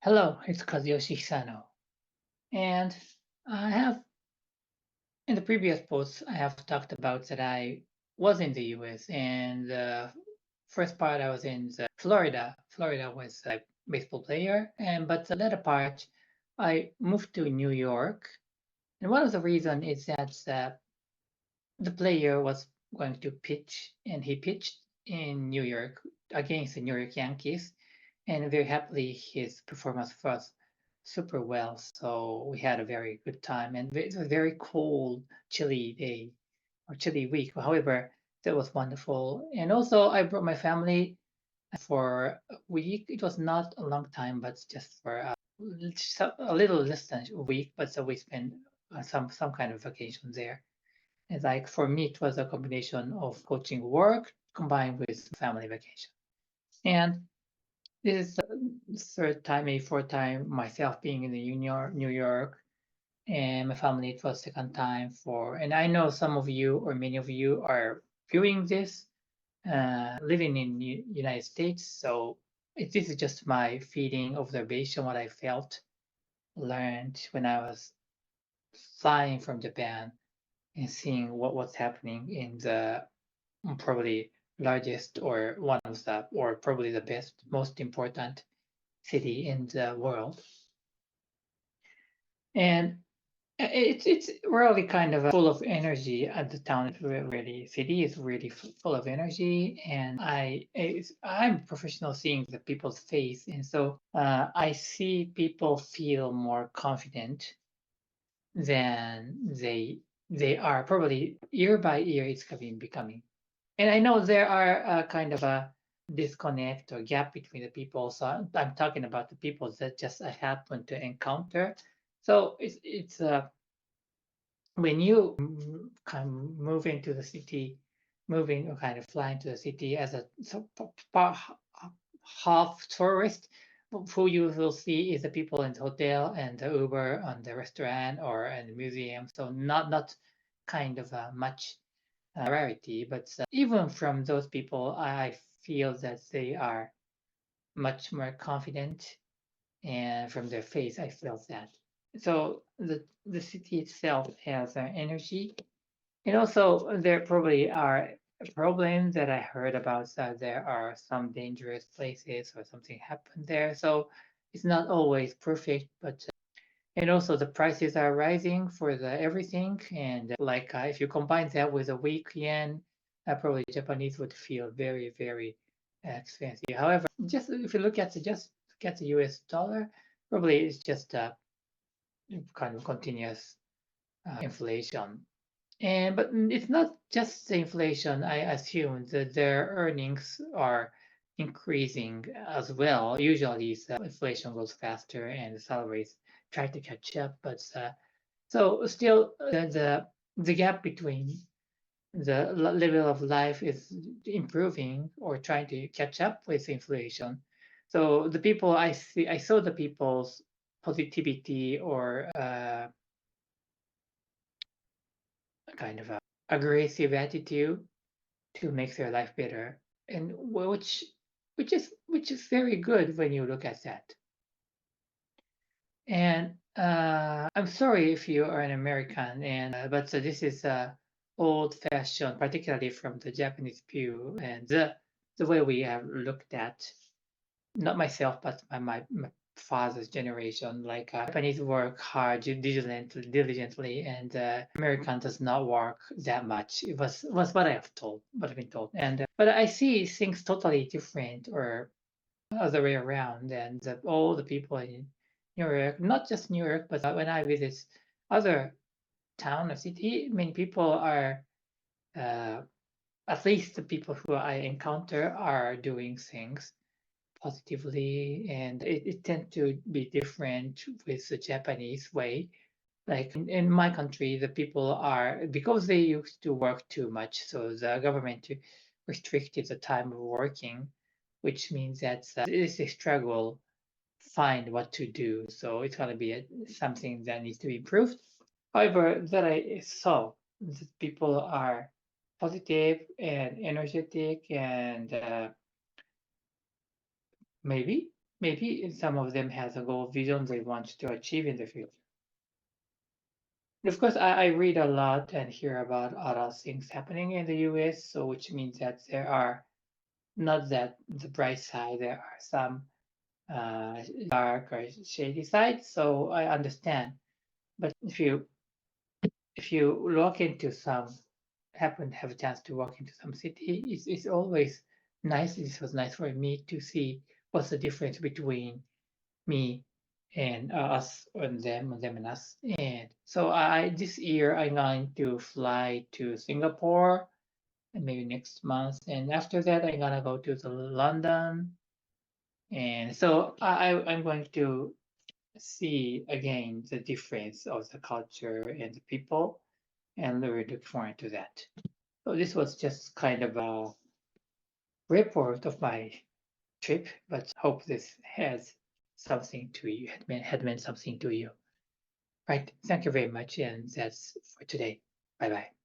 Hello, it's Kazuyoshi Hisano. And I have, in the previous posts, I have talked about that I was in the US. And the first part, I was in Florida. Florida was a baseball player. But the latter part, I moved to New York. And one of the reasons is that the player was going to pitch, and he pitched in New York against the New York Yankees. And very happily, his performance was super well. So we had a very good time, and it was a very cold, chilly day or chilly week. However, that was wonderful. And also, I brought my family for a week. It was not a long time, but just for a little less than a week. But so we spent some kind of vacation there. And like for me, it was a combination of coaching work combined with family vacation. And this is the third time, maybe fourth time, myself being in the New York, and my family, it was second time for, and I know some of you or many of you are viewing this, living in United States. So this is just my feeling, observation, what I felt, learned when I was flying from Japan and seeing what's happening in the probably largest or one of the, or probably the best, most important city in the world. And it's really kind of full of energy at the town. It's really city is really full of energy, and I'm professional seeing the people's face, and so I see people feel more confident than they are. Probably year by year, it's becoming. And I know there are kind of a disconnect or gap between the people. So I'm talking about the people that just I happen to encounter. So it's when you kind of move into the city, moving or kind of flying to the city as a half tourist, who you will see is the people in the hotel and the Uber and the restaurant or in the museum. So not kind of much rarity, but even from those people, I feel that they are much more confident, and from their face, I felt that. So the city itself has energy, and also there probably are problems that I heard about. That there are some dangerous places or something happened there, so it's not always perfect, but and also the prices are rising for the everything. And like if you combine that with a weak yen, probably Japanese would feel very expensive. However, just if you look at the US dollar, probably it's just kind of continuous inflation. And but it's not just the inflation. I assume that their earnings are increasing as well. Usually, the inflation goes faster, and the salaries try to catch up. But so still, the gap between the level of life is improving or trying to catch up with inflation. So the people I saw the people's positivity or kind of a aggressive attitude to make their life better, and which is very good when you look at that. And I'm sorry if you are an American, and but this is old-fashioned, particularly from the Japanese view, and the way we have looked at, not myself, but my father's generation. Like Japanese work hard, diligently, and American does not work that much. It was what I've been told. And but I see things totally different, or other way around. And all the people in New York, not just New York, but when I visit other town or city, many people are. Uh, at least the people who I encounter are doing things positively, and it tends to be different with the Japanese way. Like in my country, the people are, because they used to work too much, so the government restricted the time of working, which means that it's a struggle find what to do. So it's going to be something that needs to be improved. However, that I saw that people are positive and energetic, and maybe. maybe some of them has a goal vision they want to achieve in the future. Of course, I read a lot and hear about other things happening in the US, so which means that there are not that the bright side, there are some dark or shady sides. So I understand. But if you look into some, happen to have a chance to walk into some city, it's always nice. This was nice for me to see what's the difference between me and us and them and us. And so I this year I'm going to fly to Singapore and maybe next month, and after that I'm gonna go to the London, and so I'm going to see again the difference of the culture and the people, and really look forward to that. So this was just kind of a report of my trip, but hope this has something to you, had meant something to you. Right. Thank you very much. And that's for today. Bye bye.